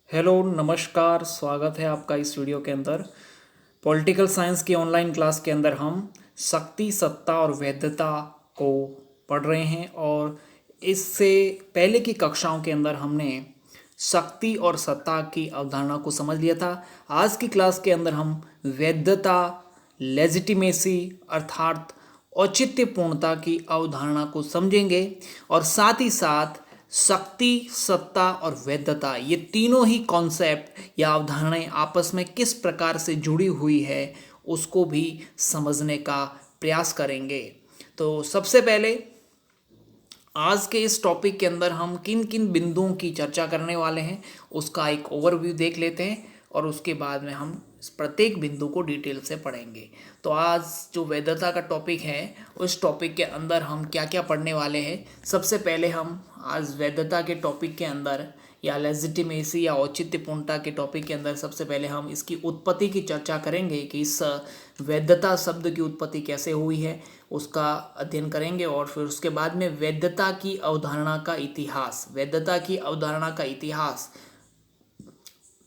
Hello नमस्कार, स्वागत है आपका इस वीडियो के अंदर। पॉलिटिकल साइंस की ऑनलाइन क्लास के अंदर हम शक्ति, सत्ता और वैधता को पढ़ रहे हैं। और इससे पहले की कक्षाओं के अंदर हमने शक्ति और सत्ता की अवधारणा को समझ लिया था। आज की क्लास के अंदर हम वैधता, लेजिटिमेसी अर्थात औचित्यपूर्णता की अवधारणा को समझेंगे और साथ ही साथ शक्ति, सत्ता और वैधता ये तीनों ही कॉन्सेप्ट या अवधारणाएं आपस में किस प्रकार से जुड़ी हुई है उसको भी समझने का प्रयास करेंगे। तो सबसे पहले आज के इस टॉपिक के अंदर हम किन किन बिंदुओं की चर्चा करने वाले हैं उसका एक ओवरव्यू देख लेते हैं और उसके बाद में हम इस प्रत्येक बिंदु को डिटेल से पढ़ेंगे। तो आज जो वैधता का टॉपिक है उस टॉपिक के अंदर हम क्या क्या पढ़ने वाले हैं। सबसे पहले हम आज वैधता के टॉपिक के अंदर या लेजिटिमेसी या औचित्यपूर्णता के टॉपिक के अंदर सबसे पहले हम इसकी उत्पत्ति की चर्चा करेंगे कि इस वैधता शब्द की उत्पत्ति कैसे हुई है उसका अध्ययन करेंगे। और फिर उसके बाद में वैधता की अवधारणा का इतिहास, वैधता की अवधारणा का इतिहास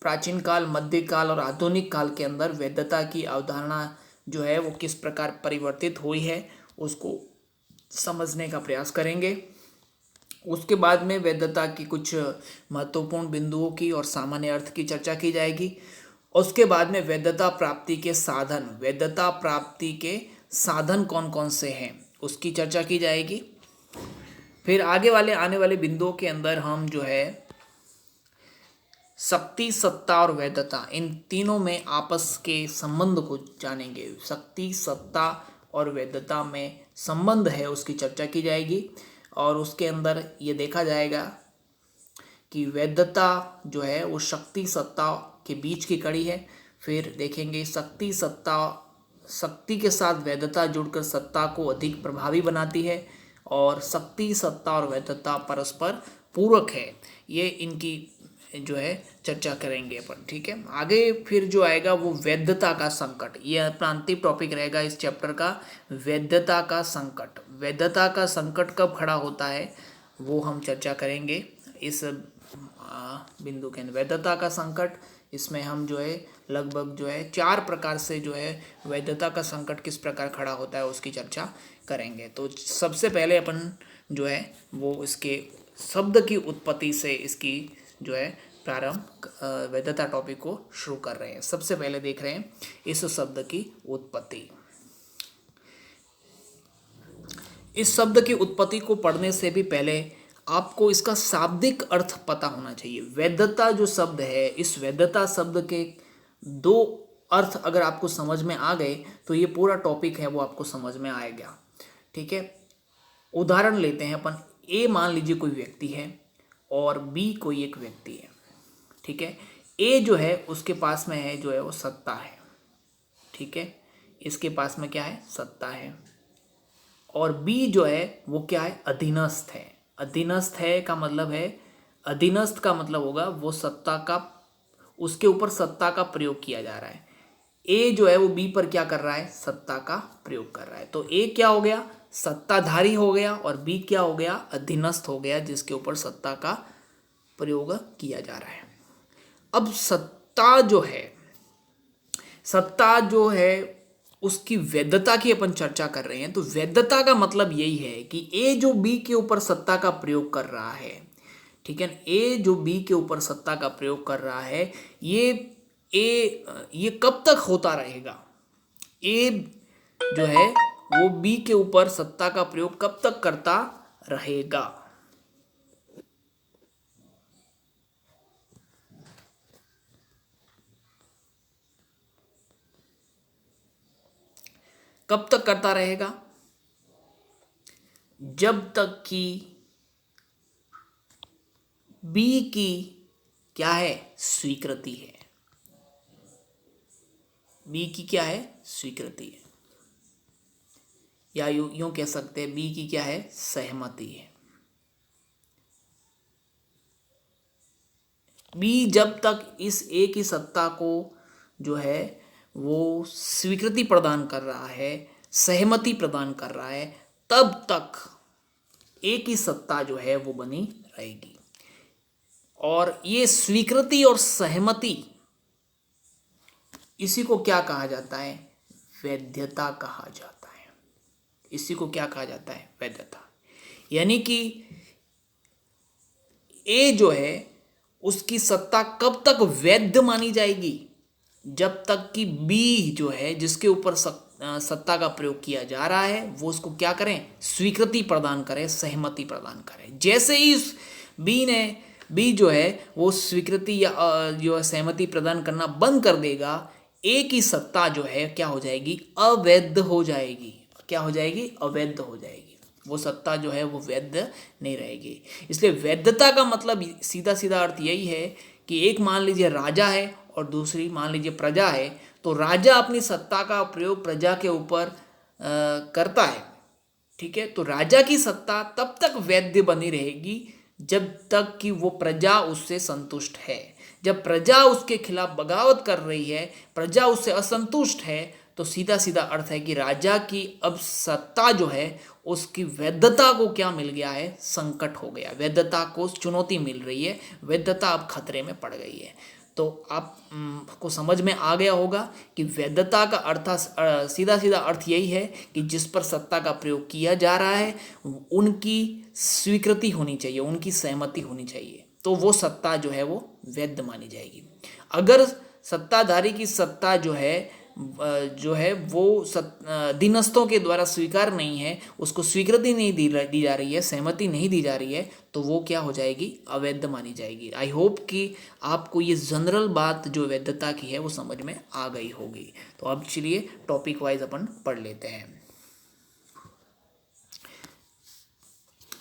प्राचीन काल, मध्यकाल और आधुनिक काल के अंदर वैधता की अवधारणा जो है वो किस प्रकार परिवर्तित हुई है उसको समझने का प्रयास करेंगे। उसके बाद में वैधता की कुछ महत्वपूर्ण बिंदुओं की और सामान्य अर्थ की चर्चा की जाएगी। उसके बाद में वैधता प्राप्ति के साधन, वैधता प्राप्ति के साधन कौन कौन से हैं उसकी चर्चा की जाएगी। फिर आगे वाले आने वाले बिंदुओं के अंदर हम जो है शक्ति, सत्ता और वैधता इन तीनों में आपस के संबंध को जानेंगे। शक्ति, सत्ता और वैधता में संबंध है उसकी चर्चा की जाएगी और उसके अंदर ये देखा जाएगा कि वैधता जो है वो शक्ति, सत्ता के बीच की कड़ी है। फिर देखेंगे शक्ति, सत्ता, शक्ति के साथ वैधता जुड़कर सत्ता को अधिक प्रभावी बनाती है और शक्ति, सत्ता और वैधता परस्पर पूरक है। ये इनकी जो है चर्चा करेंगे अपन, ठीक है। आगे फिर जो आएगा वो वैधता का संकट, ये अपना अंतिम टॉपिक रहेगा इस चैप्टर का, वैधता का संकट। वैधता का संकट कब खड़ा होता है वो हम चर्चा करेंगे इस बिंदु के अंदर। वैधता का संकट, इसमें हम जो है लगभग जो है 4 प्रकार से जो है वैधता का संकट किस प्रकार खड़ा होता है उसकी चर्चा करेंगे। तो सबसे पहले अपन जो है वो इसके शब्द की उत्पत्ति से इसकी जो है प्रारंभ वैधता टॉपिक को शुरू कर रहे हैं। सबसे पहले देख रहे हैं इस शब्द की उत्पत्ति। इस शब्द की उत्पत्ति को पढ़ने से भी पहले आपको इसका शाब्दिक अर्थ पता होना चाहिए। वैधता जो शब्द है, इस वैधता शब्द के 2 अर्थ अगर आपको समझ में आ गए तो ये पूरा टॉपिक है वो आपको समझ में आएगा, ठीक है। उदाहरण लेते हैं अपन। ए मान लीजिए कोई व्यक्ति है और बी कोई एक व्यक्ति है, ठीक है। ए जो है उसके पास में है जो है वो सत्ता है, ठीक है। इसके पास में क्या है? सत्ता है। और बी जो है वो क्या है? अधीनस्थ है। अधीनस्थ है का मतलब है, अधीनस्थ का मतलब होगा वो सत्ता का, उसके ऊपर सत्ता का प्रयोग किया जा रहा है। ए जो है वो बी पर क्या कर रहा है? सत्ता का प्रयोग कर रहा है। तो ए क्या हो गया? सत्ताधारी हो गया और बी क्या हो गया? अधीनस्थ हो गया जिसके ऊपर सत्ता का प्रयोग किया जा रहा है। अब सत्ता जो है उसकी वैधता की अपन चर्चा कर रहे हैं। तो वैधता का मतलब यही है कि ए जो बी के ऊपर सत्ता का प्रयोग कर रहा है, ठीक है। ए जो बी के ऊपर सत्ता का प्रयोग कर रहा है ये कब तक होता रहेगा? ए जो है वो बी के ऊपर सत्ता का प्रयोग कब तक करता रहेगा? कब तक करता रहेगा? जब तक कि बी की क्या है? स्वीकृति है। बी की क्या है? स्वीकृति है, या यूं कह सकते हैं बी की क्या है? सहमति है। बी जब तक इस ए की सत्ता को जो है वो स्वीकृति प्रदान कर रहा है, सहमति प्रदान कर रहा है, तब तक ए की सत्ता जो है वो बनी रहेगी। और ये स्वीकृति और सहमति, इसी को क्या कहा जाता है? वैधता कहा जाता है। इसी को क्या कहा जाता है? वैधता। यानी कि ए जो है उसकी सत्ता कब तक वैध मानी जाएगी? जब तक कि बी जो है जिसके ऊपर सत्ता का प्रयोग किया जा रहा है वो उसको क्या करें? स्वीकृति प्रदान करें, सहमति प्रदान करें। जैसे ही बी जो है वो स्वीकृति या जो सहमति प्रदान करना बंद कर देगा, ए की सत्ता जो है क्या हो जाएगी? अवैध हो जाएगी। क्या हो जाएगी? अवैध हो जाएगी। वो सत्ता जो है वो वैध नहीं रहेगी। इसलिए वैधता का मतलब सीधा सीधा अर्थ यही है कि एक मान लीजिए राजा है और दूसरी मान लीजिए प्रजा है, तो राजा अपनी सत्ता का प्रयोग प्रजा के ऊपर करता है, ठीक है। तो राजा की सत्ता तब तक वैध बनी रहेगी जब तक कि वो प्रजा उससे संतुष्ट है। जब प्रजा उसके खिलाफ बगावत कर रही है, प्रजा उससे असंतुष्ट है, तो सीधा सीधा अर्थ है कि राजा की अब सत्ता जो है उसकी वैधता को क्या मिल गया है? संकट हो गया। वैधता को चुनौती मिल रही है, वैधता अब खतरे में पड़ गई है। तो आप को समझ में आ गया होगा कि वैधता का अर्थ सीधा सीधा अर्थ यही है कि जिस पर सत्ता का प्रयोग किया जा रहा है उनकी स्वीकृति होनी चाहिए, उनकी सहमति होनी चाहिए, तो वो सत्ता जो है वो वैध मानी जाएगी। अगर सत्ताधारी की सत्ता जो है वो अधीनस्थों के द्वारा स्वीकार नहीं है, उसको स्वीकृति नहीं दी जा रही है, सहमति नहीं दी जा रही है, तो वो क्या हो जाएगी? अवैध मानी जाएगी। आई होप कि आपको ये जनरल बात जो वैधता की है वो समझ में आ गई होगी। तो अब चलिए टॉपिक वाइज अपन पढ़ लेते हैं।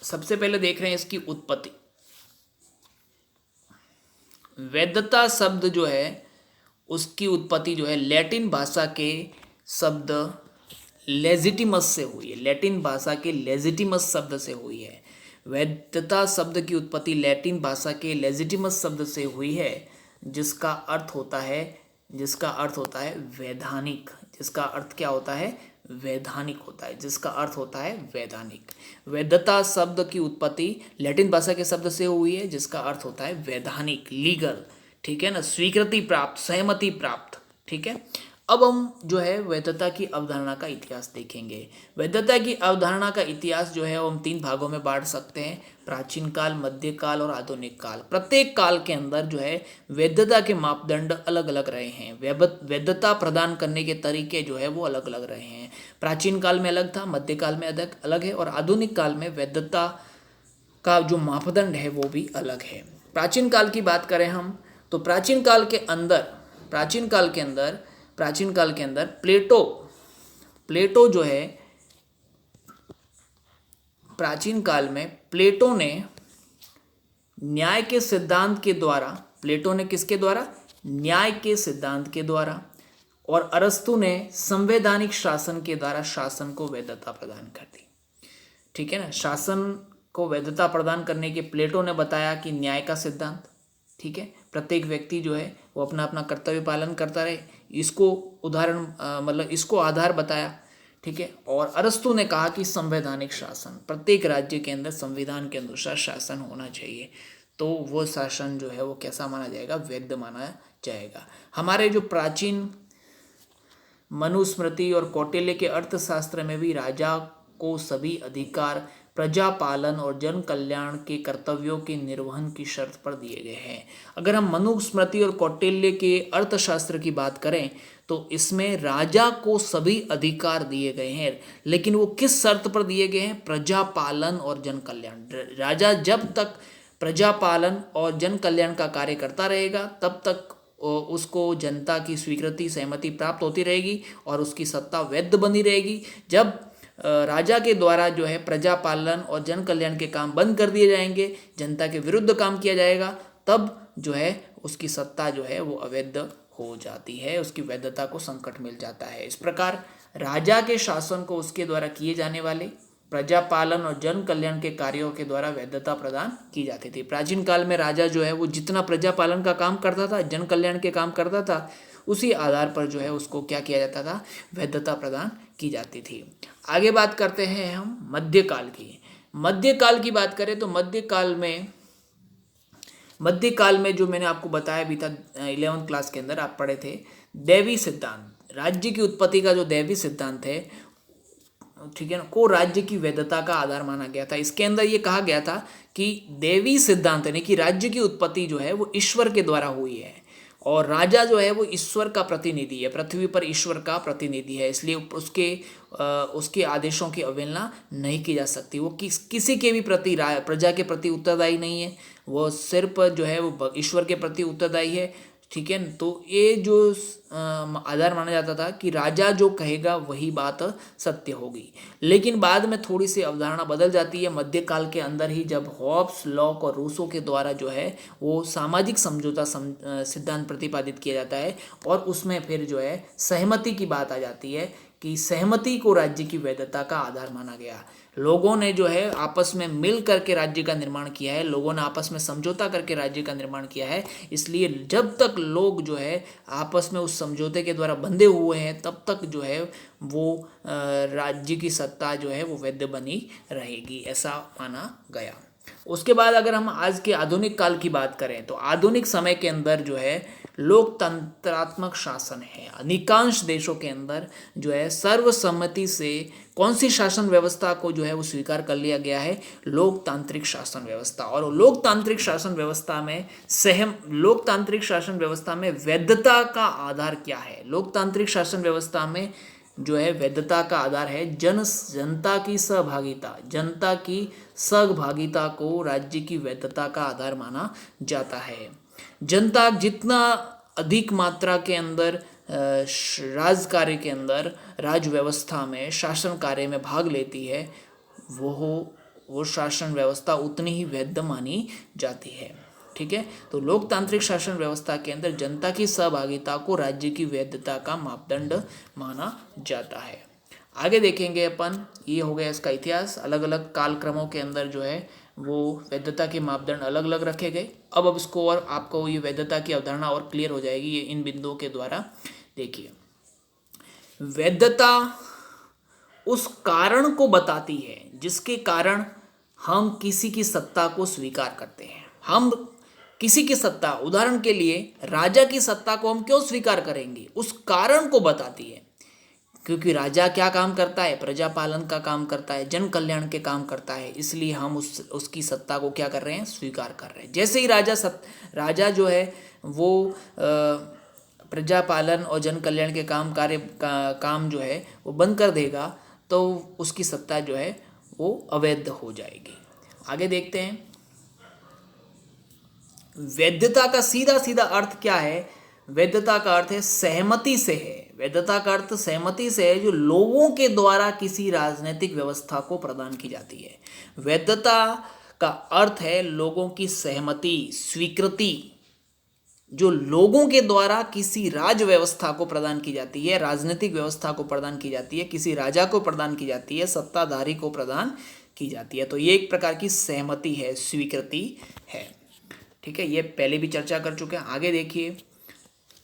सबसे पहले देख रहे हैं इसकी उत्पत्ति। वैधता शब्द जो है उसकी उत्पत्ति जो है लैटिन भाषा के शब्द लेजिटिमस से हुई है। लैटिन भाषा के लेजिटिमस शब्द से हुई है। वैधता शब्द की उत्पत्ति लैटिन भाषा के लेजिटिमस शब्द से हुई है, जिसका अर्थ होता है वैधानिक। जिसका अर्थ क्या होता है? वैधानिक होता है। जिसका अर्थ होता है वैधानिक। वैधता शब्द की उत्पत्ति लैटिन भाषा के शब्द से हुई है, जिसका अर्थ होता है वैधानिक, लीगल, ठीक है ना, स्वीकृति प्राप्त, सहमति प्राप्त, ठीक है। अब हम जो है वैधता की अवधारणा का इतिहास देखेंगे। वैधता की अवधारणा का इतिहास जो है वो हम 3 भागों में बांट सकते हैं: प्राचीन काल, मध्यकाल और आधुनिक काल। प्रत्येक काल के अंदर जो है वैधता के मापदंड अलग अलग रहे हैं। वैधता प्रदान करने के तरीके जो है वो अलग अलग रहे हैं। प्राचीन काल में अलग था, मध्यकाल में अलग है, और आधुनिक काल में वैधता का जो मापदंड है वो भी अलग है। प्राचीन काल की बात करें हम, तो प्राचीन काल के अंदर प्लेटो जो है, प्राचीन काल में प्लेटो ने न्याय के सिद्धांत के द्वारा, प्लेटो ने किसके द्वारा? न्याय के सिद्धांत के द्वारा, और अरस्तु ने संवैधानिक शासन के द्वारा शासन को वैधता प्रदान कर दी, ठीक है ना। शासन को वैधता प्रदान करने के प्लेटो ने बताया कि न्याय का सिद्धांत, ठीक है, प्रत्येक व्यक्ति जो है वो अपना अपना कर्तव्य पालन करता रहे, इसको इसको आधार बताया, ठीक है। और अरस्तु ने कहा कि संवैधानिक शासन, प्रत्येक राज्य के अंदर संविधान के अनुसार शासन होना चाहिए, तो वो शासन जो है वो कैसा माना जाएगा? वैध माना जाएगा। हमारे जो प्राचीन मनुस्मृति और कौटिल्य के अर्थशास्त्र में भी राजा को सभी अधिकार प्रजा पालन और जन कल्याण के कर्तव्यों के निर्वहन की शर्त पर दिए गए हैं। अगर हम मनुस्मृति और कौटिल्य के अर्थशास्त्र की बात करें तो इसमें राजा को सभी अधिकार दिए गए हैं, लेकिन वो किस शर्त पर दिए गए हैं? प्रजा पालन और जन कल्याण। राजा जब तक प्रजा पालन और जन कल्याण का कार्य करता रहेगा तब तक उसको जनता की स्वीकृति, सहमति प्राप्त होती रहेगी और उसकी सत्ता वैध बनी रहेगी। जब राजा के द्वारा जो है प्रजा पालन और जन कल्याण के काम बंद कर दिए जाएंगे, जनता के विरुद्ध काम किया जाएगा, तब जो है उसकी सत्ता जो है वो अवैध हो जाती है, उसकी वैधता को संकट मिल जाता है। इस प्रकार राजा के शासन को उसके द्वारा किए जाने वाले प्रजा पालन और जन कल्याण के कार्यों के द्वारा वैधता प्रदान की जाती थी। प्राचीन काल में राजा जो है वो जितना प्रजा पालन का काम करता था, जन कल्याण के काम करता था, उसी आधार पर जो है उसको क्या किया जाता था? वैधता प्रदान की जाती थी। आगे बात करते हैं हम मध्यकाल की। मध्यकाल की बात करें तो मध्यकाल में मध्यकाल में जो मैंने आपको बताया भी था 11th क्लास के अंदर आप पढ़े थे, दैवी सिद्धांत, राज्य की उत्पत्ति का जो दैवी सिद्धांत है, ठीक है ना, को राज्य की वैधता का आधार माना गया था। इसके अंदर ये कहा गया था कि दैवी सिद्धांत यानी कि राज्य की उत्पत्ति जो है वो ईश्वर के द्वारा हुई है और राजा जो है वो ईश्वर का प्रतिनिधि है, पृथ्वी पर ईश्वर का प्रतिनिधि है, इसलिए उसके आदेशों की अवहेलना नहीं की जा सकती। वो किसी के भी प्रति प्रजा के प्रति उत्तरदायी नहीं है, वो सिर्फ जो है वो ईश्वर के प्रति उत्तरदायी है, ठीक है। तो ये जो आधार माना जाता था कि राजा जो कहेगा वही बात सत्य होगी। लेकिन बाद में थोड़ी सी अवधारणा बदल जाती है मध्यकाल के अंदर ही, जब हॉब्स, लॉक और रूसो के द्वारा जो है वो सामाजिक समझौता सिद्धांत प्रतिपादित किया जाता है और उसमें फिर जो है सहमति की बात आ जाती है कि सहमति को राज्य की वैधता का आधार माना गया। लोगों ने जो है आपस में मिल करके राज्य का निर्माण किया है, लोगों ने आपस में समझौता करके राज्य का निर्माण किया है, इसलिए जब तक लोग जो है आपस में उस समझौते के द्वारा बंधे हुए हैं तब तक जो है वो राज्य की सत्ता जो है वो वैध बनी रहेगी, ऐसा माना गया। उसके बाद अगर हम आज के आधुनिक काल की बात करें तो आधुनिक समय के अंदर जो है लोकतंत्रात्मक शासन है। अधिकांश देशों के अंदर जो है सर्वसम्मति से कौन सी शासन व्यवस्था को जो है वो स्वीकार कर लिया गया है, लोकतांत्रिक शासन व्यवस्था। और लोकतांत्रिक शासन व्यवस्था में वैधता का आधार क्या है? लोकतांत्रिक शासन व्यवस्था में जो है वैधता का आधार है जनता की सहभागिता। जनता की सहभागिता को राज्य की वैधता का आधार माना जाता है। जनता जितना अधिक मात्रा के अंदर राज कार्य के अंदर, राज व्यवस्था में, शासन कार्य में भाग लेती है, वो शासन व्यवस्था उतनी ही वैध मानी जाती है, ठीक है। तो लोकतांत्रिक शासन व्यवस्था के अंदर जनता की सहभागिता को राज्य की वैधता का मापदंड माना जाता है। आगे देखेंगे अपन, ये हो गया इसका इतिहास। अलग अलग कालक्रमों के अंदर जो है वो वैधता के मापदंड अलग अलग रखे गए। अब इसको और आपको ये वैधता की अवधारणा और क्लियर हो जाएगी ये इन बिंदुओं के द्वारा। देखिए, वैधता उस कारण को बताती है जिसके कारण हम किसी की सत्ता को स्वीकार करते हैं। हम किसी की सत्ता, उदाहरण के लिए राजा की सत्ता को हम क्यों स्वीकार करेंगे, उस कारण को बताती है। क्योंकि राजा क्या काम करता है, प्रजा पालन का काम करता है, जन कल्याण के काम करता है, इसलिए हम उसकी सत्ता को क्या कर रहे हैं, स्वीकार कर रहे हैं। जैसे ही राजा जो है वो प्रजा पालन और जन कल्याण के काम जो है वो बंद कर देगा तो उसकी सत्ता जो है वो अवैध हो जाएगी। आगे देखते हैं, वैधता का सीधा सीधा अर्थ क्या है? वैधता का अर्थ है सहमति से है। वैधता का अर्थ सहमति से है, जो लोगों के द्वारा किसी राजनीतिक व्यवस्था को प्रदान की जाती है। वैधता का अर्थ है लोगों की सहमति, स्वीकृति, जो लोगों के द्वारा किसी राज व्यवस्था को प्रदान की जाती है, राजनीतिक व्यवस्था को प्रदान की जाती है, किसी राजा को प्रदान की जाती है, सत्ताधारी को प्रदान की जाती है। तो ये एक प्रकार की सहमति है, स्वीकृति है, ठीक है। ये पहले भी चर्चा कर चुके हैं। आगे देखिए,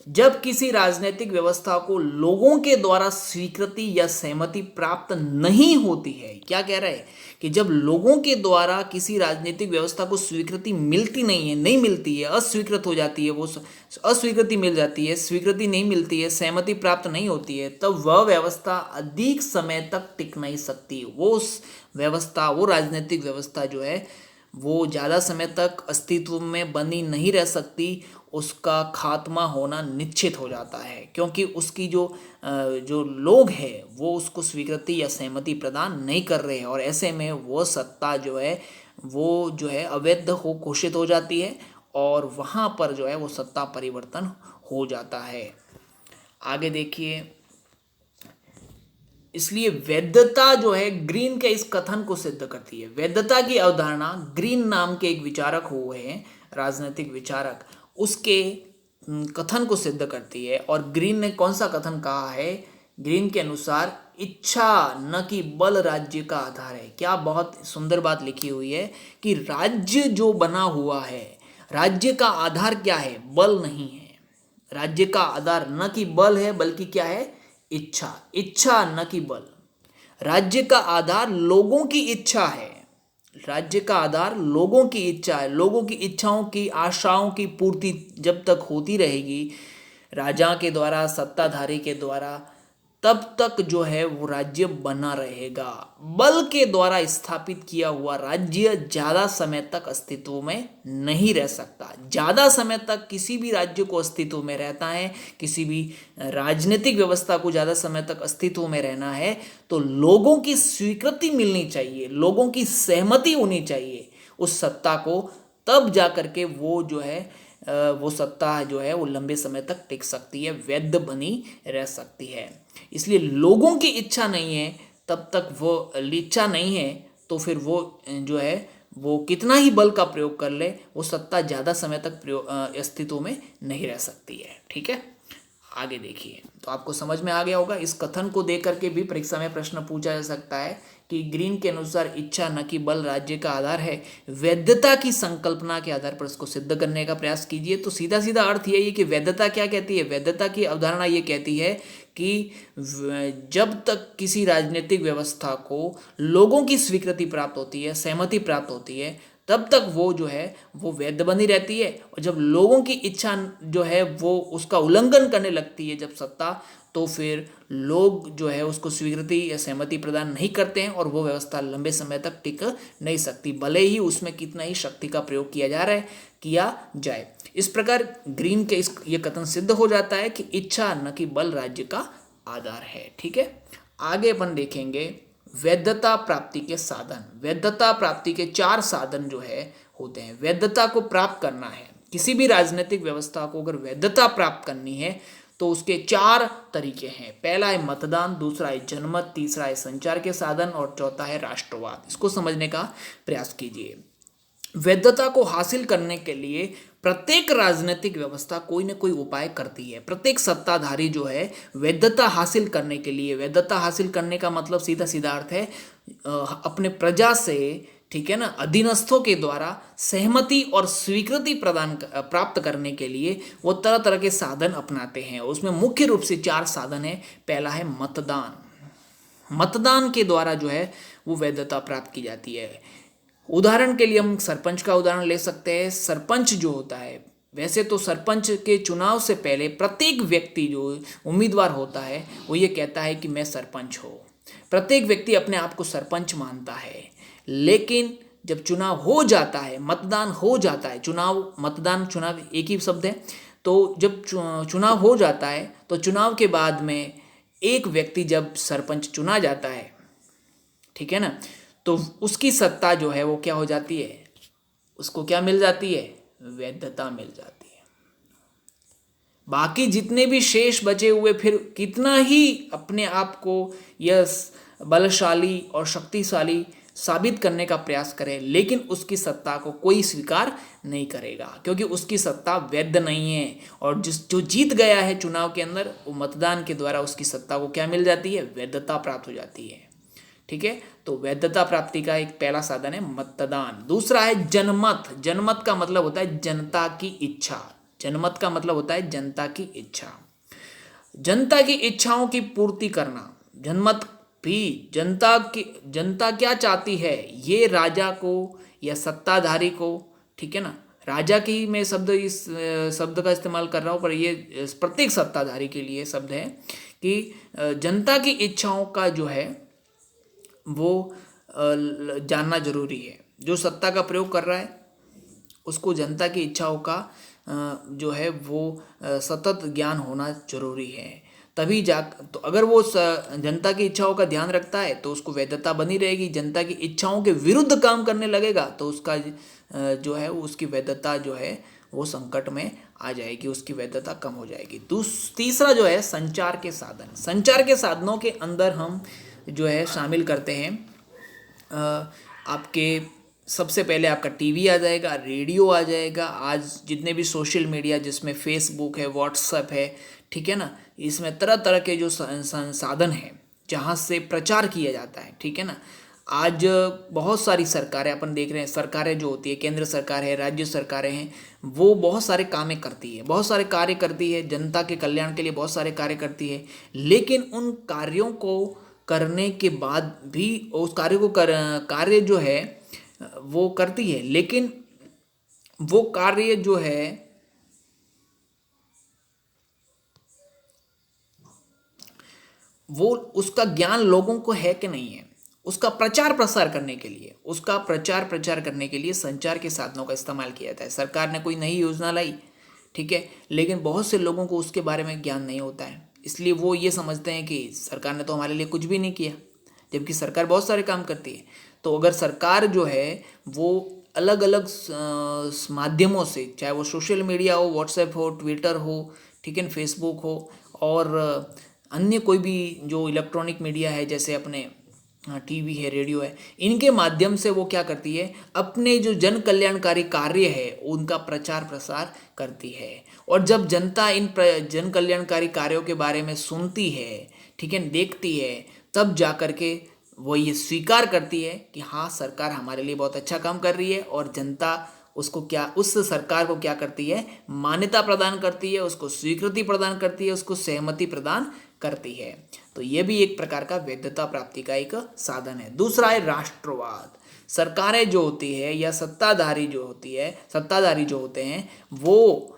जब किसी राजनीतिक व्यवस्था को लोगों के द्वारा स्वीकृति या सहमति प्राप्त नहीं होती है, क्या कह रहा है कि जब लोगों के द्वारा किसी राजनीतिक व्यवस्था को स्वीकृति मिलती नहीं मिलती है, अस्वीकृत हो जाती है, वो अस्वीकृति मिल जाती है, स्वीकृति नहीं मिलती है, सहमति प्राप्त नहीं होती है, तब वह व्यवस्था अधिक समय तक टिक नहीं सकती। वो व्यवस्था, वो राजनीतिक व्यवस्था जो है वो ज़्यादा समय तक अस्तित्व में बनी नहीं रह सकती, उसका खात्मा होना निश्चित हो जाता है, क्योंकि उसकी जो लोग हैं वो उसको स्वीकृति या सहमति प्रदान नहीं कर रहे हैं, और ऐसे में वो सत्ता जो है अवैध हो घोषित हो जाती है और वहाँ पर जो है वो सत्ता परिवर्तन हो जाता है। आगे देखिए, इसलिए वैधता जो है ग्रीन के इस कथन को सिद्ध करती है। वैधता की अवधारणा ग्रीन नाम के एक विचारक हुए हैं, राजनीतिक विचारक, उसके कथन को सिद्ध करती है। और ग्रीन ने कौन सा कथन कहा है? ग्रीन के अनुसार इच्छा न कि बल राज्य का आधार है। क्या बहुत सुंदर बात लिखी हुई है कि राज्य जो बना हुआ है, राज्य का आधार क्या है? बल नहीं है। राज्य का आधार न कि बल है बल्कि क्या है? इच्छा। इच्छा न कि बल। राज्य का आधार लोगों की इच्छा है। राज्य का आधार लोगों की इच्छा है। लोगों की इच्छाओं की आशाओं की पूर्ति जब तक होती रहेगी राजा के द्वारा, सत्ताधारी के द्वारा, तब तक जो है वो राज्य बना रहेगा। बल के द्वारा स्थापित किया हुआ राज्य ज्यादा समय तक अस्तित्व में नहीं रह सकता। ज्यादा समय तक किसी भी राज्य को अस्तित्व में रहता है, किसी भी राजनीतिक व्यवस्था को ज्यादा समय तक अस्तित्व में रहना है तो लोगों की स्वीकृति मिलनी चाहिए, लोगों की सहमति होनी चाहिए उस सत्ता को, तब जा करके वो जो है वो सत्ता जो है वो लंबे समय तक टिक सकती है, वैध बनी रह सकती है। इसलिए लोगों की इच्छा नहीं है तब तक वो इच्छा नहीं है तो फिर वो जो है वो कितना ही बल का प्रयोग कर ले वो सत्ता ज़्यादा समय तक अस्तित्व में नहीं रह सकती है। ठीक है, आगे देखिए। तो आपको समझ में आ गया होगा। इस कथन को देख करके भी परीक्षा में प्रश्न पूछा जा सकता है कि ग्रीन के अनुसार इच्छा न कि बल राज्य का आधार है, वैधता की संकल्पना के आधार पर इसको सिद्ध करने का प्रयास कीजिए। तो सीधा सीधा अर्थ यही है कि वैधता क्या कहती है। वैधता की अवधारणा ये कहती है कि जब तक किसी राजनीतिक व्यवस्था को लोगों की स्वीकृति प्राप्त होती है, सहमति प्राप्त होती है, तब तक वो जो है वो वैध बनी रहती है। और जब लोगों की इच्छा जो है वो उसका उल्लंघन करने लगती है जब सत्ता, तो फिर लोग जो है उसको स्वीकृति या सहमति प्रदान नहीं करते हैं और वो व्यवस्था लंबे समय तक टिक नहीं सकती, भले ही उसमें कितना ही शक्ति का प्रयोग किया जाए। इस प्रकार ग्रीन के ये कथन सिद्ध हो जाता है कि इच्छा न कि बल राज्य का आधार है। ठीक है, आगे अपन देखेंगे वैधता प्राप्ति के साधन। वैधता प्राप्ति के 4 साधन जो है होते हैं। वैधता को प्राप्त करना है, किसी भी राजनीतिक व्यवस्था को अगर वैधता प्राप्त करनी है तो उसके 4 तरीके हैं। पहला है मतदान, दूसरा है जनमत, तीसरा है संचार के साधन और चौथा है राष्ट्रवाद। इसको समझने का प्रयास कीजिए। वैधता को हासिल करने के लिए प्रत्येक राजनीतिक व्यवस्था कोई ना कोई उपाय करती है। प्रत्येक सत्ताधारी जो है वैधता हासिल करने के लिए, वैधता हासिल करने का मतलब सीधा सीधा अर्थ है अपने प्रजा से, ठीक है ना, अधीनस्थों के द्वारा सहमति और स्वीकृति प्राप्त करने के लिए वो तरह तरह के साधन अपनाते हैं। उसमें मुख्य रूप से 4 साधन है। पहला है मतदान। मतदान के द्वारा जो है वो वैधता प्राप्त की जाती है। उदाहरण के लिए हम सरपंच का उदाहरण ले सकते हैं। सरपंच जो होता है, वैसे तो सरपंच के चुनाव से पहले प्रत्येक व्यक्ति जो उम्मीदवार होता है वो ये कहता है कि मैं सरपंच हूँ। प्रत्येक व्यक्ति अपने आप को सरपंच मानता है, लेकिन जब चुनाव हो जाता है, मतदान हो जाता है, मतदान चुनाव एक ही शब्द है, तो जब चुनाव हो जाता है तो चुनाव के बाद में एक व्यक्ति जब सरपंच चुना जाता है, ठीक है ना, तो उसकी सत्ता जो है वो क्या हो जाती है, उसको क्या मिल जाती है, वैधता मिल जाती है। बाकी जितने भी शेष बचे हुए फिर कितना ही अपने आप को यह बलशाली और शक्तिशाली साबित करने का प्रयास करे, लेकिन उसकी सत्ता को कोई स्वीकार नहीं करेगा क्योंकि उसकी सत्ता वैध नहीं है। और जो जीत गया है चुनाव के अंदर, वो मतदान के द्वारा उसकी सत्ता को क्या मिल जाती है, वैधता प्राप्त हो जाती है। ठीक है, तो वैधता प्राप्ति का एक पहला साधन है मतदान। दूसरा है जनमत। जनमत का मतलब होता है जनता की इच्छा। जनमत का मतलब होता है जनता की इच्छा, जनता की इच्छाओं की पूर्ति करना। जनमत भी जनता क्या चाहती है ये राजा को या सत्ताधारी को, ठीक है ना, राजा की मैं इस शब्द का इस्तेमाल कर रहा हूँ पर ये प्रत्येक सत्ताधारी के लिए शब्द है कि जनता की इच्छाओं का जो है वो जानना जरूरी है। जो सत्ता का प्रयोग कर रहा है उसको जनता की इच्छाओं का जो है वो सतत ज्ञान होना जरूरी है, तभी तो अगर वो जनता की इच्छाओं का ध्यान रखता है तो उसको वैधता बनी रहेगी। जनता की इच्छाओं के विरुद्ध काम करने लगेगा तो उसका जो है उसकी वैधता जो है वो संकट में आ जाएगी, उसकी वैधता कम हो जाएगी। तीसरा जो है संचार के साधन। संचार के साधनों के अंदर हम जो है शामिल करते हैं आपके सबसे पहले आपका टीवी आ जाएगा, रेडियो आ जाएगा। आज जितने भी सोशल मीडिया जिसमें फेसबुक है, व्हाट्सएप है, ठीक है ना, इसमें तरह तरह के जो साधन हैं जहाँ से प्रचार किया जाता है, ठीक है ना। आज बहुत सारी सरकारें अपन देख रहे हैं, सरकारें जो होती है, केंद्र सरकार है, राज्य सरकारें हैं, वो बहुत सारे काम करती है, बहुत सारे कार्य करती है, जनता के कल्याण के लिए बहुत सारे कार्य करती है। लेकिन उन कार्यों को करने के बाद भी उस कार्य जो है वो करती है, लेकिन वो कार्य जो है वो उसका ज्ञान लोगों को है कि नहीं है, उसका प्रचार प्रसार करने के लिए, उसका प्रचार प्रचार करने के लिए संचार के साधनों का इस्तेमाल किया जाता है। सरकार ने कोई नई योजना लाई, ठीक है, लेकिन बहुत से लोगों को उसके बारे में ज्ञान नहीं होता है, इसलिए वो ये समझते हैं कि सरकार ने तो हमारे लिए कुछ भी नहीं किया, जबकि सरकार बहुत सारे काम करती है। तो अगर सरकार जो है वो अलग अलग माध्यमों से, चाहे वो सोशल मीडिया हो, व्हाट्सएप हो, ट्विटर हो, ठीक है, फेसबुक हो, और अन्य कोई भी जो इलेक्ट्रॉनिक मीडिया है, जैसे अपने टीवी है, रेडियो है, इनके माध्यम से वो क्या करती है, अपने जो जन कल्याणकारी कार्य है उनका प्रचार प्रसार करती है। और जब जनता इन जन कल्याणकारी कार्यों के बारे में सुनती है, ठीक है, देखती है, तब जा कर के वो ये स्वीकार करती है कि हाँ, सरकार हमारे लिए बहुत अच्छा काम कर रही है, और जनता उसको क्या, उस सरकार को क्या करती है, मान्यता प्रदान करती है, उसको स्वीकृति प्रदान करती है, उसको सहमति प्रदान करती है। तो ये भी एक प्रकार का वैधता प्राप्ति का एक साधन है। दूसरा है राष्ट्रवाद। सरकारें जो होती है या सत्ताधारी जो होते हैं वो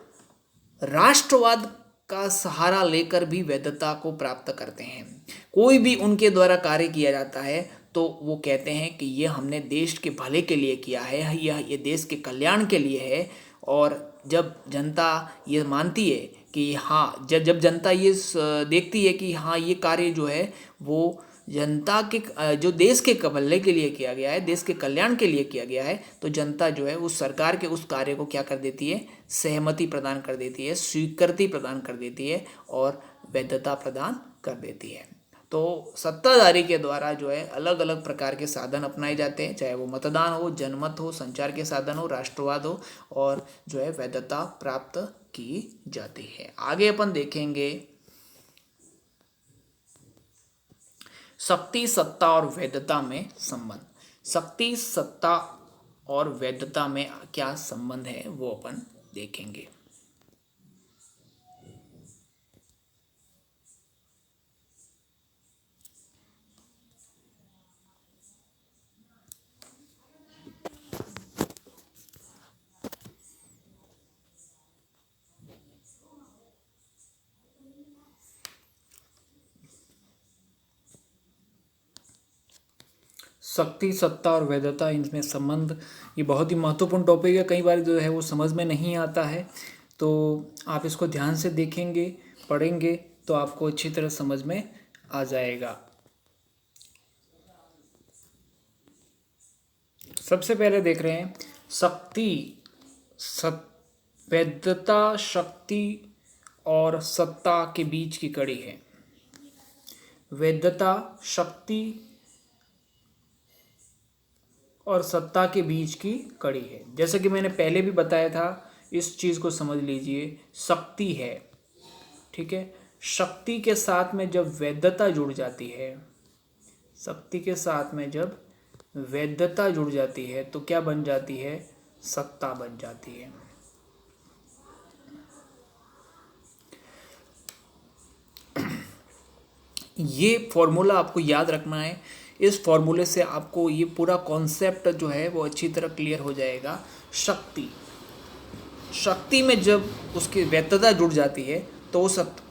राष्ट्रवाद का सहारा लेकर भी वैधता को प्राप्त करते हैं। कोई भी उनके द्वारा कार्य किया जाता है तो वो कहते हैं कि ये हमने देश के भले के लिए किया है, ये देश के कल्याण के लिए है। और जब जनता ये मानती है कि हाँ, जब जनता ये देखती है कि हाँ, ये कार्य जो है वो जनता के जो देश के भले के लिए किया गया है, देश के कल्याण के लिए किया गया है, तो जनता जो है उस सरकार के उस कार्य को क्या कर देती है, सहमति प्रदान कर देती है, स्वीकृति प्रदान कर देती है, और वैधता प्रदान कर देती है। तो सत्ताधारी के द्वारा जो है अलग अलग प्रकार के साधन अपनाए जाते हैं, चाहे वो मतदान हो, जनमत हो, संचार के साधन हो, राष्ट्रवाद हो, और जो है वैधता प्राप्त की जाती है। आगे अपन देखेंगे शक्ति, सत्ता और वैधता में संबंध। शक्ति, सत्ता और वैधता में क्या संबंध है वो अपन देखेंगे। शक्ति, सत्ता और वैधता, इनमें संबंध, ये बहुत ही महत्वपूर्ण टॉपिक है। कई बार जो है वो समझ में नहीं आता है, तो आप इसको ध्यान से देखेंगे, पढ़ेंगे, तो आपको अच्छी तरह समझ में आ जाएगा। सबसे पहले देख रहे हैं शक्ति, वैधता शक्ति और सत्ता के बीच की कड़ी है। वैधता शक्ति और सत्ता के बीच की कड़ी है। जैसे कि मैंने पहले भी बताया था, इस चीज़ को समझ लीजिए। शक्ति है, ठीक है, शक्ति के साथ में जब वैधता जुड़ जाती है, शक्ति के साथ में जब वैधता जुड़ जाती है तो क्या बन जाती है, सत्ता बन जाती है। ये फॉर्मूला आपको याद रखना है। इस फॉर्मूले से आपको ये पूरा कॉन्सेप्ट जो है वो अच्छी तरह क्लियर हो जाएगा। शक्ति, शक्ति में जब उसकी वैधता जुड़ जाती है तो वो सत्ता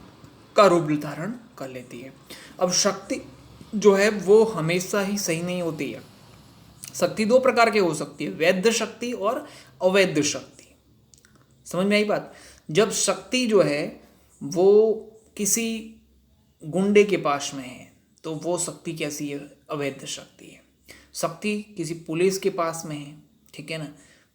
का रूप धारण कर लेती है। अब शक्ति जो है वो हमेशा ही सही नहीं होती है। शक्ति दो प्रकार के हो सकती है, वैध शक्ति और अवैध शक्ति। समझ में आई बात। जब शक्ति जो है वो किसी गुंडे के पास में है तो वो शक्ति कैसी है, अवैध शक्ति है। शक्ति किसी पुलिस के पास में है, ठीक है ना,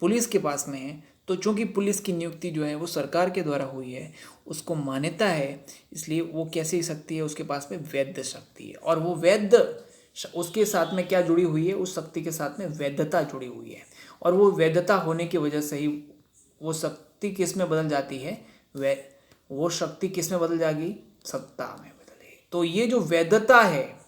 पुलिस के पास में है, तो चूंकि पुलिस की नियुक्ति जो है वो सरकार के द्वारा हुई है, उसको मान्यता है, इसलिए वो कैसी शक्ति है, उसके पास में वैध शक्ति है। और वो वैध, उसके साथ में क्या जुड़ी हुई है, उस शक्ति के साथ में वैधता जुड़ी हुई है। और वो वैधता होने की वजह से ही वो शक्ति किस में बदल जाती है, वो शक्ति किस में बदल जाएगी, सत्ता में बदलेगी। तो ये जो वैधता है,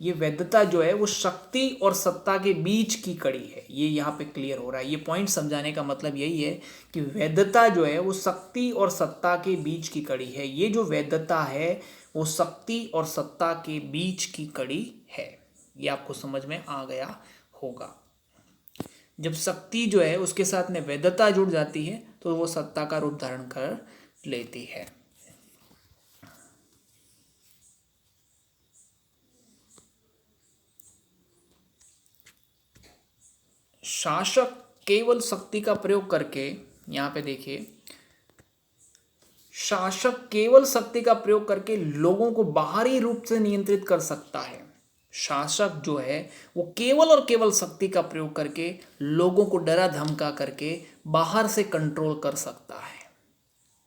ये वैधता जो है वो शक्ति और सत्ता के बीच की कड़ी है। ये यहाँ पे क्लियर हो रहा है। ये पॉइंट समझाने का मतलब यही है कि वैधता जो है वो शक्ति और सत्ता के बीच की कड़ी है। ये जो वैधता है वो शक्ति और सत्ता के बीच की कड़ी है। ये आपको समझ में आ गया होगा। जब शक्ति जो है उसके साथ में वैधता जुड़ जाती है तो वो सत्ता का रूप धारण कर लेती है। शासक केवल शक्ति का प्रयोग करके, यहाँ पे देखिए, शासक केवल शक्ति का प्रयोग करके लोगों को बाहरी रूप से नियंत्रित कर सकता है। शासक जो है वो केवल और केवल शक्ति का प्रयोग करके लोगों को डरा धमका करके बाहर से कंट्रोल कर सकता है,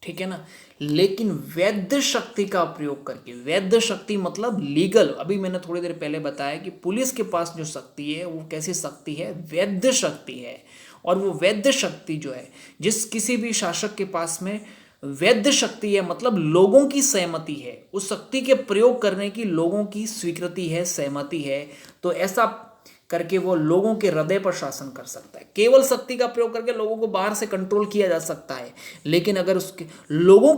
ठीक है ना। लेकिन वैध शक्ति का प्रयोग करके, वैध शक्ति मतलब लीगल, अभी मैंने थोड़ी देर पहले बताया कि पुलिस के पास जो शक्ति है वो कैसी शक्ति है, वैध शक्ति है। और वो वैध शक्ति जो है, जिस किसी भी शासक के पास में वैध शक्ति है मतलब लोगों की सहमति है, उस शक्ति के प्रयोग करने की लोगों की स्वीकृति है, सहमति है, तो ऐसा करके वो लोगों के हृदय पर शासन कर सकता है। केवल शक्ति का प्रयोग करके लोगों को बाहर से कंट्रोल किया जा सकता है, लेकिन अगर उसके लोगों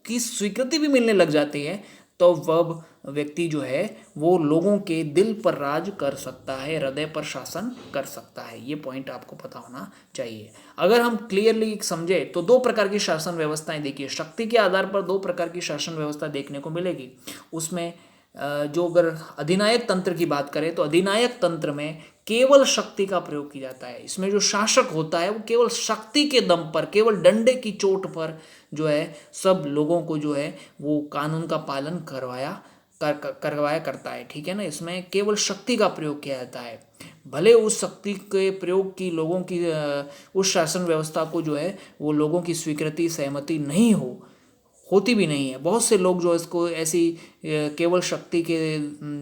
की स्वीकृति भी मिलने लग जाती है तो वह व्यक्ति जो है वो लोगों के दिल पर राज कर सकता है, हृदय पर शासन कर सकता है। ये पॉइंट आपको पता होना चाहिए। अगर हम क्लियरली समझे तो दो प्रकार की शासन व्यवस्थाएं देखिए, शक्ति के आधार पर दो प्रकार की शासन व्यवस्था देखने को मिलेगी। उसमें जो अगर अधिनायक तंत्र की बात करें तो अधिनायक तंत्र में केवल शक्ति का प्रयोग किया जाता है। इसमें जो शासक होता है वो केवल शक्ति के दम पर, केवल डंडे की चोट पर जो है सब लोगों को जो है वो कानून का पालन करवाया करता है, ठीक है ना। इसमें केवल शक्ति का प्रयोग किया जाता है, भले उस शक्ति के प्रयोग की लोगों की उस शासन व्यवस्था को जो है वो लोगों की स्वीकृति सहमति नहीं होती भी नहीं है। बहुत से लोग जो इसको ऐसी केवल शक्ति के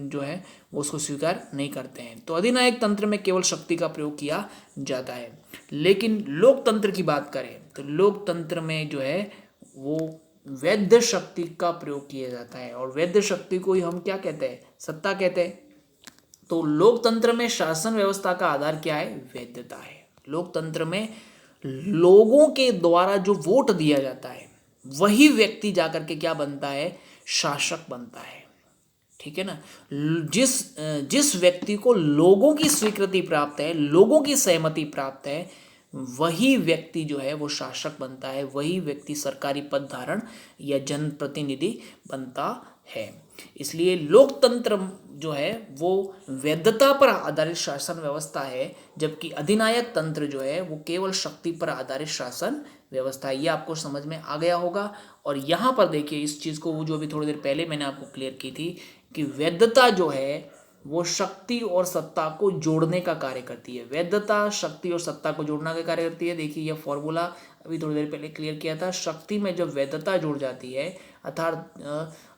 जो है वो उसको स्वीकार नहीं करते हैं। तो अधिनायक तंत्र में केवल शक्ति का प्रयोग किया जाता है। लेकिन लोकतंत्र की बात करें तो लोकतंत्र में जो है वो वैध शक्ति का प्रयोग किया जाता है, और वैध शक्ति को ही हम क्या कहते हैं, सत्ता कहते हैं। तो लोकतंत्र में शासन व्यवस्था का आधार क्या है, वैधता है। लोकतंत्र में लोगों के द्वारा जो वोट दिया जाता है वही व्यक्ति जाकर के क्या बनता है, शासक बनता है, ठीक है ना। जिस व्यक्ति को लोगों की स्वीकृति प्राप्त है, लोगों की सहमति प्राप्त है, वही व्यक्ति जो है वो शासक बनता है, वही व्यक्ति सरकारी पद धारण या जनप्रतिनिधि बनता है। इसलिए लोकतंत्र जो है वो वैधता पर आधारित शासन व्यवस्था है, जबकि अधिनायक तंत्र जो है वो केवल शक्ति पर आधारित शासन व्यवस्था है। ये आपको समझ में आ गया होगा। और यहाँ पर देखिए इस चीज़ को, वो जो अभी थोड़ी देर पहले मैंने आपको क्लियर की थी कि वैधता जो है वो शक्ति और सत्ता को जोड़ने का कार्य करती है। वैधता शक्ति और सत्ता को जोड़ने का कार्य करती है। देखिए यह फॉर्मूला अभी थोड़ी देर पहले क्लियर किया था। शक्ति में जब वैधता जुड़ जाती है अर्थात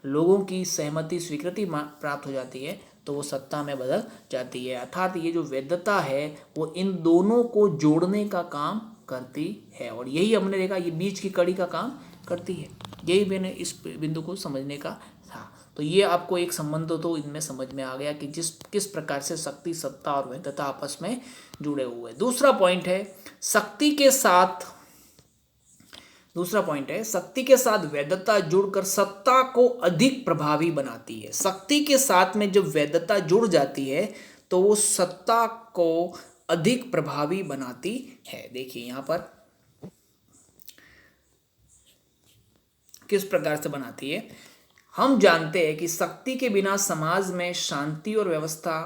लोगों की सहमति स्वीकृति प्राप्त हो जाती है तो वो सत्ता में बदल जाती है। अर्थात ये जो वैधता है वो इन दोनों को जोड़ने का काम करती है, और यही हमने देखा ये बीच की कड़ी का काम करती है। यही मैंने इस बिंदु को समझने का था। तो ये आपको एक संबंध तो इनमें समझ में आ गया कि किस प्रकार से शक्ति, सत्ता और वैधता आपस में जुड़े हुए। दूसरा पॉइंट है शक्ति के साथ वैधता जुड़कर सत्ता को अधिक प्रभावी बनाती है। शक्ति के साथ में जब वैधता जुड़ जाती है तो वो सत्ता को अधिक प्रभावी बनाती है। देखिए यहाँ पर किस प्रकार से बनाती है। हम जानते हैं कि शक्ति के बिना समाज में शांति और व्यवस्था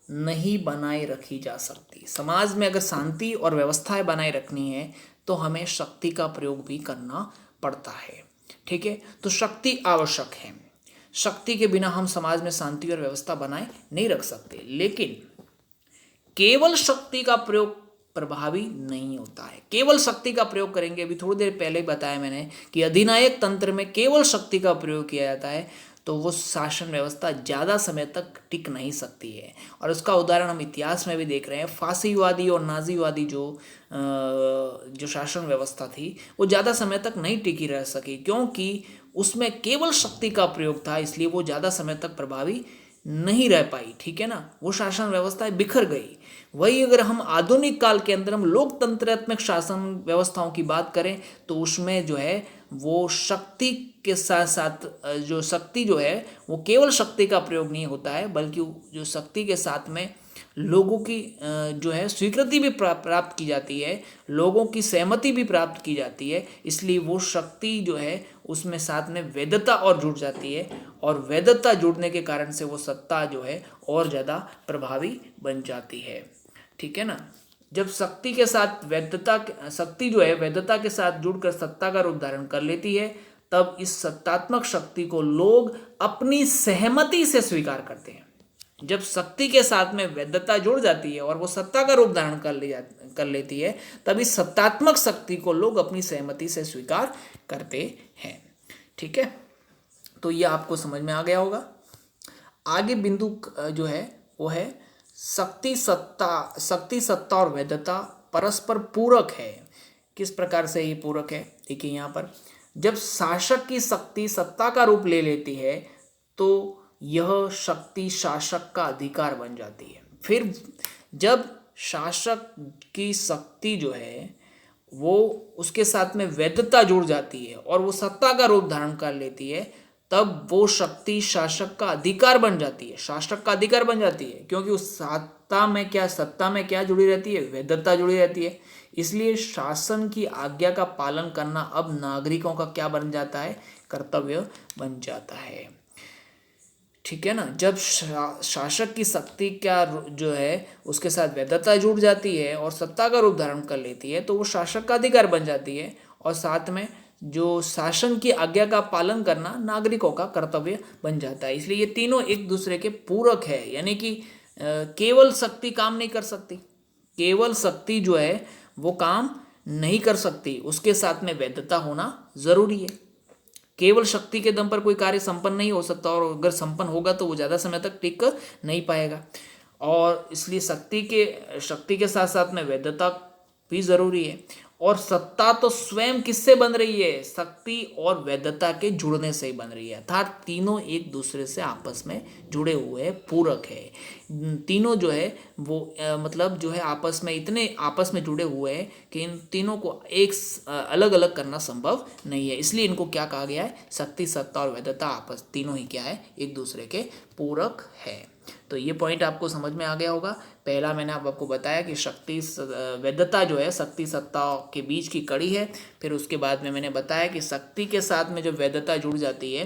नहीं बनाए रखी जा सकती। समाज में अगर शांति और व्यवस्थाएं बनाए रखनी है तो हमें शक्ति का प्रयोग भी करना पड़ता है, ठीक है। तो शक्ति आवश्यक है। शक्ति के बिना हम समाज में शांति और व्यवस्था बनाए नहीं रख सकते। लेकिन केवल शक्ति का प्रयोग प्रभावी नहीं होता है। केवल शक्ति का प्रयोग करेंगे, अभी थोड़ी देर पहले बताया मैंने कि अधिनायक तंत्र में केवल शक्ति का प्रयोग किया जाता है तो वो शासन व्यवस्था ज़्यादा समय तक टिक नहीं सकती है। और उसका उदाहरण हम इतिहास में भी देख रहे हैं। फांसीवादी और नाजीवादी जो शासन व्यवस्था थी वो ज़्यादा समय तक नहीं टिकी रह सकी, क्योंकि उसमें केवल शक्ति का प्रयोग था, इसलिए वो ज़्यादा समय तक प्रभावी नहीं रह पाई, ठीक है ना। वो शासन व्यवस्थाएं बिखर गई। वही अगर हम आधुनिक काल के अंदर हम लोकतंत्रात्मक शासन व्यवस्थाओं की बात करें तो उसमें जो है वो शक्ति के साथ साथ जो शक्ति जो है वो केवल शक्ति का प्रयोग नहीं होता है, बल्कि जो शक्ति के साथ में लोगों की जो है स्वीकृति भी प्राप्त की जाती है, लोगों की सहमति भी प्राप्त की जाती है, इसलिए वो शक्ति जो है उसमें साथ में वैधता और जुड़ जाती है, और वैधता जुड़ने के कारण से वो सत्ता जो है और ज़्यादा प्रभावी बन जाती है। ठीक है ना। जब शक्ति के साथ शक्ति जो है वैधता के साथ जुड़कर सत्ता का रूप धारण कर लेती है, तब इस सत्तात्मक शक्ति को लोग अपनी सहमति से स्वीकार करते हैं। जब शक्ति के साथ में वैधता जुड़ जाती है और वो सत्ता का रूप धारण कर लेती है, तब इस सत्तात्मक शक्ति को लोग अपनी सहमति से स्वीकार करते हैं। ठीक है, तो ये आपको समझ में आ गया होगा। आगे बिंदु जो है वो है शक्ति सत्ता और वैधता परस्पर पूरक है। किस प्रकार से ये पूरक है, देखिए यहाँ पर, जब शासक की शक्ति सत्ता का रूप ले लेती है तो यह शक्ति शासक का अधिकार बन जाती है। फिर जब शासक की शक्ति जो है वो उसके साथ में वैधता जुड़ जाती है और वो सत्ता का रूप धारण कर लेती है, तब वो शक्ति शासक का अधिकार बन जाती है, शासक का अधिकार बन जाती है, क्योंकि उस सत्ता में क्या जुड़ी रहती है, वैधता जुड़ी रहती है। इसलिए शासन की आज्ञा का पालन करना अब नागरिकों का क्या बन जाता है, कर्तव्य बन जाता है। ठीक है ना। जब शासक की शक्ति क्या जो है उसके साथ वैधता जुड़ जाती है और सत्ता का रूप धारण कर लेती है, तो वो शासक का अधिकार बन जाती है, और साथ में जो शासन की आज्ञा का पालन करना नागरिकों का कर्तव्य बन जाता है। इसलिए ये तीनों एक दूसरे के पूरक है, यानी कि केवल शक्ति काम नहीं कर सकती, केवल शक्ति जो है वो काम नहीं कर सकती, उसके साथ में वैधता होना जरूरी है। केवल शक्ति के दम पर कोई कार्य संपन्न नहीं हो सकता, और अगर संपन्न होगा तो वो ज़्यादा समय तक टिक नहीं पाएगा, और इसलिए शक्ति के साथ साथ में वैधता भी जरूरी है। और सत्ता तो स्वयं किससे बन रही है, शक्ति और वैधता के जुड़ने से ही बन रही है, अर्थात तीनों एक दूसरे से आपस में जुड़े हुए हैं, पूरक है। तीनों जो है वो मतलब जो है आपस में इतने आपस में जुड़े हुए हैं कि इन तीनों को एक अलग अलग करना संभव नहीं है। इसलिए इनको क्या कहा गया है, शक्ति सत्ता और वैधता आपस तीनों ही क्या है, एक दूसरे के पूरक है। तो ये पॉइंट आपको समझ में आ गया होगा। पहला मैंने आपको बताया कि वैधता जो है शक्ति सत्ता के बीच की कड़ी है। फिर उसके बाद में मैंने बताया कि शक्ति के साथ में जब वैधता जुड़ जाती है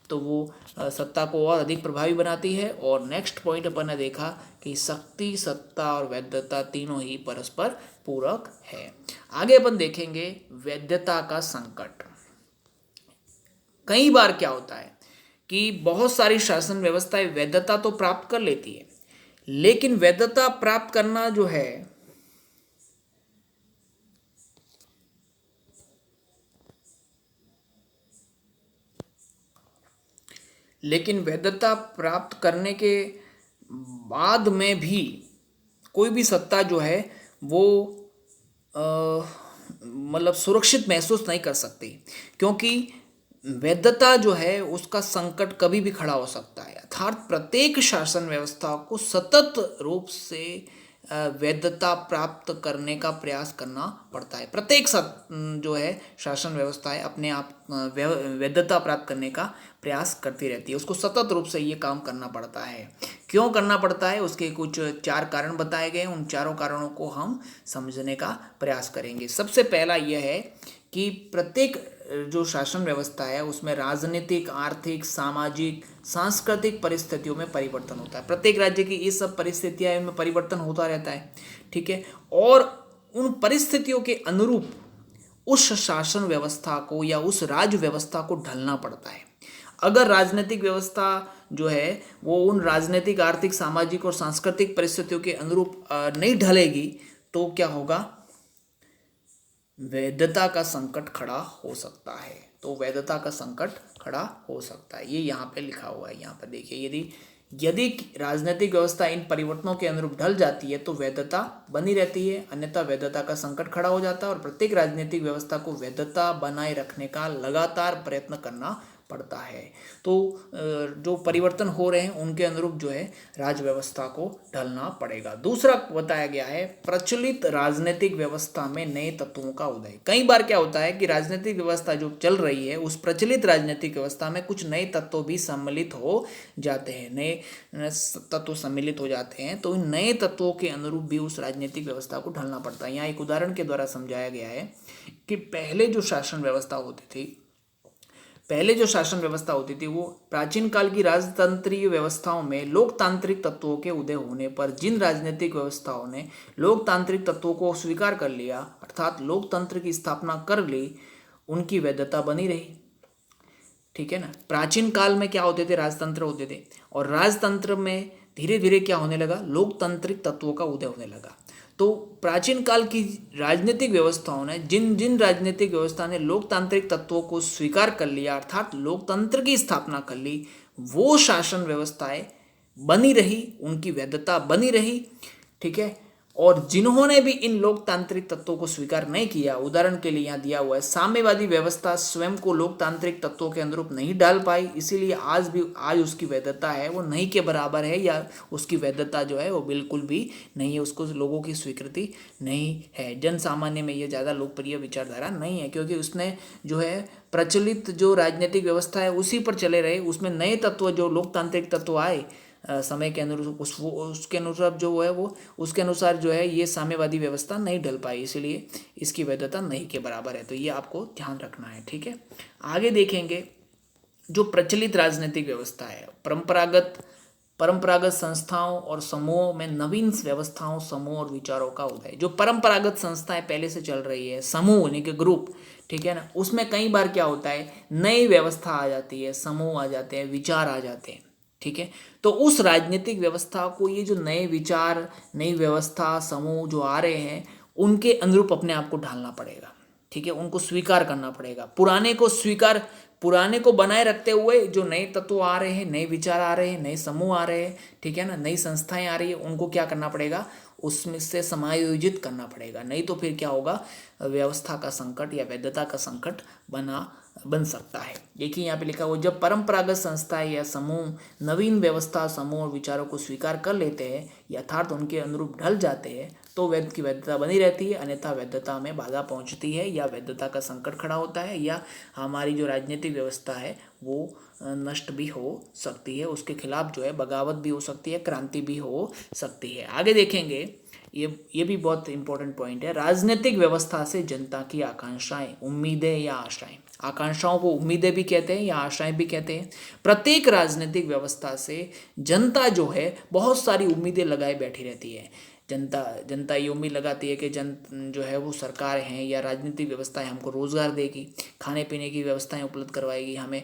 तो वो सत्ता को और अधिक प्रभावी बनाती है। और नेक्स्ट पॉइंट अपन ने देखा कि शक्ति सत्ता और वैधता तीनों ही परस्पर पूरक है। आगे अपन देखेंगे वैधता का संकट। कई बार क्या होता है कि बहुत सारी शासन व्यवस्थाएं वैधता तो प्राप्त कर लेती है, लेकिन वैधता प्राप्त करना जो है लेकिन वैधता प्राप्त करने के बाद में भी कोई भी सत्ता जो है वो मतलब सुरक्षित महसूस नहीं कर सकती, क्योंकि वैधता जो है उसका संकट कभी भी खड़ा हो सकता है। अर्थात प्रत्येक शासन व्यवस्था को सतत रूप से वैधता प्राप्त करने का प्रयास करना पड़ता है। प्रत्येक जो है शासन व्यवस्थाएं अपने आप वैधता प्राप्त करने का प्रयास करती रहती है, उसको सतत रूप से ये काम करना पड़ता है। क्यों करना पड़ता है, उसके कुछ 4 कारण बताए गए। उन चारों कारणों को हम समझने का प्रयास करेंगे। सबसे पहला यह है कि प्रत्येक जो शासन व्यवस्था है उसमें राजनीतिक, आर्थिक, सामाजिक, सांस्कृतिक परिस्थितियों में परिवर्तन होता है। प्रत्येक राज्य की ये सब परिस्थितियां, इनमें परिवर्तन होता रहता है। ठीक है, और उन परिस्थितियों के अनुरूप उस शासन व्यवस्था को या उस राज्य व्यवस्था को ढलना पड़ता है। अगर राजनीतिक व्यवस्था जो है वो उन राजनीतिक, आर्थिक, सामाजिक और सांस्कृतिक परिस्थितियों के अनुरूप नहीं ढलेगी तो क्या होगा, वैधता का संकट खड़ा हो सकता है। तो वैधता का संकट खड़ा हो सकता है, ये यहाँ पे लिखा हुआ है। यहाँ पर देखिए, यदि राजनीतिक व्यवस्था इन परिवर्तनों के अनुरूप ढल जाती है तो वैधता बनी रहती है, अन्यथा वैधता का संकट खड़ा हो जाता है और प्रत्येक राजनीतिक व्यवस्था को वैधता बनाए रखने का लगातार प्रयत्न करना पड़ता है। तो जो परिवर्तन हो रहे हैं उनके अनुरूप जो है राज्य व्यवस्था को ढलना पड़ेगा। दूसरा बताया गया है प्रचलित राजनीतिक व्यवस्था में नए तत्वों का उदय। कई बार क्या होता है कि राजनीतिक व्यवस्था जो चल रही है उस प्रचलित राजनीतिक व्यवस्था में कुछ नए तत्व भी सम्मिलित हो जाते हैं, नए तत्व सम्मिलित हो जाते हैं, तो इन नए तत्वों के अनुरूप भी उस राजनीतिक व्यवस्था को ढलना पड़ता है। यहाँ एक उदाहरण के द्वारा समझाया गया है कि पहले जो शासन व्यवस्था होती थी वो प्राचीन काल की राजतंत्रीय व्यवस्थाओं में लोकतांत्रिक तत्वों के उदय होने पर जिन राजनीतिक व्यवस्थाओं ने लोकतांत्रिक तत्वों को स्वीकार कर लिया अर्थात लोकतंत्र की स्थापना कर ली, उनकी वैधता बनी रही। ठीक है ना। प्राचीन काल में क्या होते थे, राजतंत्र होते थे, और राजतंत्र में धीरे धीरे क्या होने लगा, लोकतांत्रिक तत्वों का उदय होने लगा। तो प्राचीन काल की राजनीतिक व्यवस्थाओं ने जिन राजनीतिक व्यवस्था ने लोकतांत्रिक तत्वों को स्वीकार कर लिया अर्थात लोकतंत्र की स्थापना कर ली, वो शासन व्यवस्थाएं बनी रही, उनकी वैधता बनी रही। ठीक है। और जिन्होंने भी इन लोकतांत्रिक तत्वों को स्वीकार नहीं किया, उदाहरण के लिए यहाँ दिया हुआ है साम्यवादी व्यवस्था स्वयं को लोकतांत्रिक तत्वों के अनुरूप नहीं डाल पाई, इसीलिए आज उसकी वैधता है वो नहीं के बराबर है, या उसकी वैधता जो है वो बिल्कुल भी नहीं है, उसको लोगों की स्वीकृति नहीं है। जन सामान्य में ये ज़्यादा लोकप्रिय विचारधारा नहीं है, क्योंकि उसने जो है प्रचलित जो राजनीतिक व्यवस्था है उसी पर चले रहे, उसमें नए तत्व जो लोकतांत्रिक तत्व आए समय के अनुरूप उसके अनुसार जो है वो उसके अनुसार जो है ये साम्यवादी व्यवस्था नहीं ढल पाई, इसलिए इसकी वैधता नहीं के बराबर है। तो ये आपको ध्यान रखना है। ठीक है। आगे देखेंगे जो प्रचलित राजनीतिक व्यवस्था है, परंपरागत संस्थाओं और समूहों में नवीन व्यवस्थाओं, समूह और विचारों का उदय। जो परंपरागत संस्थाएं पहले से चल रही है, समूह यानी कि ग्रुप, ठीक है ना, उसमें कई बार क्या होता है नई व्यवस्था आ जाती है, समूह आ जाते हैं, विचार आ जाते हैं। ठीक है। तो उस राजनीतिक व्यवस्था को ये जो नए विचार, नई व्यवस्था, समूह जो आ रहे हैं उनके अनुरूप अपने आप को ढालना पड़ेगा। ठीक है। उनको स्वीकार करना पड़ेगा। पुराने को बनाए रखते हुए जो नए तत्व आ रहे हैं, नए विचार आ रहे हैं, नए समूह आ रहे हैं, ठीक है ना, नई संस्थाएं आ रही है, उनको क्या करना पड़ेगा, उसमें से समायोजित करना पड़ेगा। नहीं तो फिर क्या होगा, व्यवस्था का संकट या वैधता का संकट बन सकता है। देखिए यहाँ पे लिखा हुआ, जब परंपरागत संस्थाएं या समूह नवीन व्यवस्था, समूह और विचारों को स्वीकार कर लेते हैं यथार्थ उनके अनुरूप ढल जाते हैं तो वेद की वैधता बनी रहती है, अन्यथा वैधता में बाधा पहुंचती है या वैधता का संकट खड़ा होता है, या हमारी जो राजनीतिक व्यवस्था है वो नष्ट भी हो सकती है, उसके खिलाफ जो है बगावत भी हो सकती है, क्रांति भी हो सकती है। आगे देखेंगे, ये भी बहुत इंपॉर्टेंट पॉइंट है, राजनीतिक व्यवस्था से जनता की आकांक्षाएं, उम्मीदें या आशाएं। आकांक्षाओं को उम्मीदें भी कहते हैं या आशाएं भी कहते हैं। प्रत्येक राजनीतिक व्यवस्था से जनता जो है बहुत सारी उम्मीदें लगाए बैठी रहती है। जनता ये उम्मीद लगाती है कि जो है वो सरकार है या राजनीतिक व्यवस्था है हमको रोज़गार देगी, खाने पीने की व्यवस्थाएं उपलब्ध करवाएगी, हमें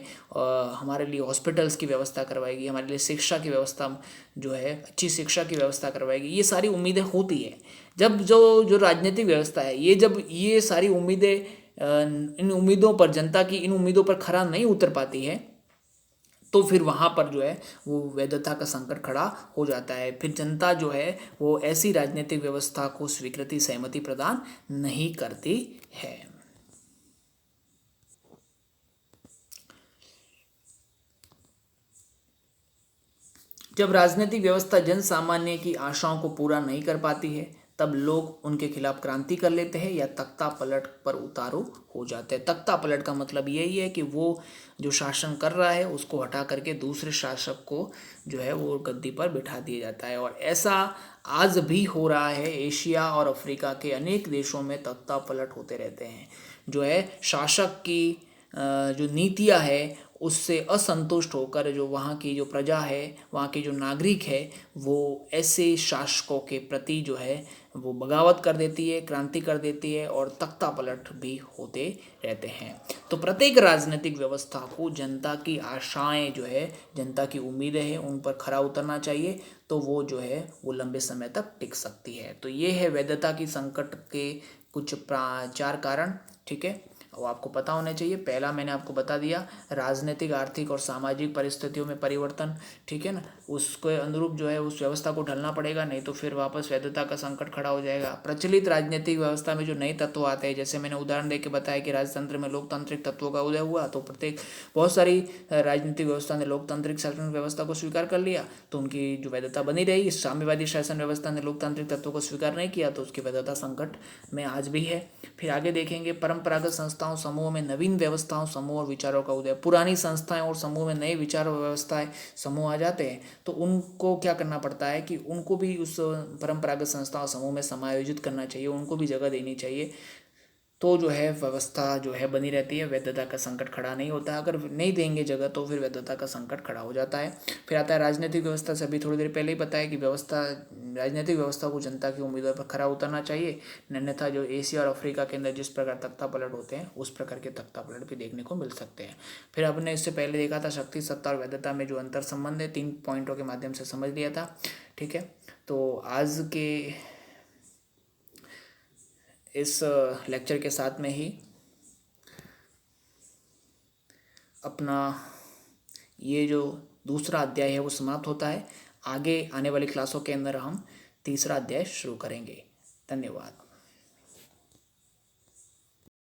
हमारे लिए हॉस्पिटल्स की व्यवस्था करवाएगी, हमारे लिए शिक्षा की व्यवस्था जो है अच्छी शिक्षा की व्यवस्था करवाएगी। ये सारी उम्मीदें होती है। जब जो राजनीतिक व्यवस्था है जब ये सारी उम्मीदें इन उम्मीदों पर जनता की इन उम्मीदों पर खरा नहीं उतर पाती है तो फिर वहाँ पर जो है वो वैधता का संकट खड़ा हो जाता है। फिर जनता जो है वो ऐसी राजनीतिक व्यवस्था को स्वीकृति, सहमति प्रदान नहीं करती है। जब राजनीतिक व्यवस्था जन सामान्य की आशाओं को पूरा नहीं कर पाती है तब लोग उनके खिलाफ क्रांति कर लेते हैं या तख्ता पलट पर उतारू हो जाते हैं। तख्ता पलट का मतलब यही है कि वो जो शासन कर रहा है उसको हटा करके दूसरे शासक को जो है वो गद्दी पर बिठा दिया जाता है, और ऐसा आज भी हो रहा है। एशिया और अफ्रीका के अनेक देशों में तख्ता पलट होते रहते हैं। जो है शासक की जो नीतियाँ है उससे असंतुष्ट होकर जो वहाँ की जो प्रजा है, वहाँ के जो नागरिक है, वो ऐसे शासकों के प्रति जो है वो बगावत कर देती है, क्रांति कर देती है, और तख्ता पलट भी होते रहते हैं। तो प्रत्येक राजनीतिक व्यवस्था को जनता की आशाएं जो है, जनता की उम्मीदें हैं, उन पर खरा उतरना चाहिए, तो वो जो है वो लंबे समय तक टिक सकती है। तो ये है वैधता की संकट के कुछ 4 कारण। ठीक है। वो आपको पता होना चाहिए। पहला मैंने आपको बता दिया, राजनीतिक, आर्थिक और सामाजिक परिस्थितियों में परिवर्तन, ठीक है ना, उसके अनुरूप जो है उस व्यवस्था को ढलना पड़ेगा, नहीं तो फिर वापस वैधता का संकट खड़ा हो जाएगा। प्रचलित राजनीतिक व्यवस्था में जो नए तत्व आते हैं, जैसे मैंने उदाहरण देके बताया कि राजतंत्र में लोकतांत्रिक तत्वों का उदय हुआ, तो बहुत सारी राजनीतिक व्यवस्था ने लोकतांत्रिक शासन व्यवस्था को स्वीकार कर लिया, तो उनकी जो वैधता बनी रही। साम्यवादी शासन व्यवस्था ने लोकतांत्रिक तत्वों को स्वीकार नहीं किया, तो उसकी वैधता संकट में आज भी है। फिर आगे देखेंगे, परंपरागत संस्थाओं समूहों में नवीन व्यवस्थाओं समूह और विचारों का उदय। पुरानी संस्थाएं और समूह में नए विचार और व्यवस्थाएं समूह आ जाते हैं, तो उनको क्या करना पड़ता है कि उनको भी उस परंपरागत संस्थाओं समूह में समायोजित करना चाहिए, उनको भी जगह देनी चाहिए, तो जो है व्यवस्था जो है बनी रहती है, वैधता का संकट खड़ा नहीं होता। अगर नहीं देंगे जगह तो फिर वैधता का संकट खड़ा हो जाता है। फिर आता है राजनीतिक व्यवस्था से अभी थोड़ी देर पहले ही बताया कि राजनीतिक व्यवस्था को जनता की उम्मीदों पर खरा उतरना चाहिए, अन्यथा जो एशिया और अफ्रीका के अंदर जिस प्रकार तख्ता पलट होते हैं उस प्रकार के तख्ता पलट भी देखने को मिल सकते हैं। फिर आपने इससे पहले देखा था शक्ति, सत्ता और वैधता में जो अंतर संबंध है 3 पॉइंटों के माध्यम से समझ लिया था, ठीक है। तो आज के इस लेक्चर के साथ में ही अपना ये जो दूसरा अध्याय है वो समाप्त होता है। आगे आने वाली क्लासों के अंदर हम तीसरा अध्याय शुरू करेंगे। धन्यवाद।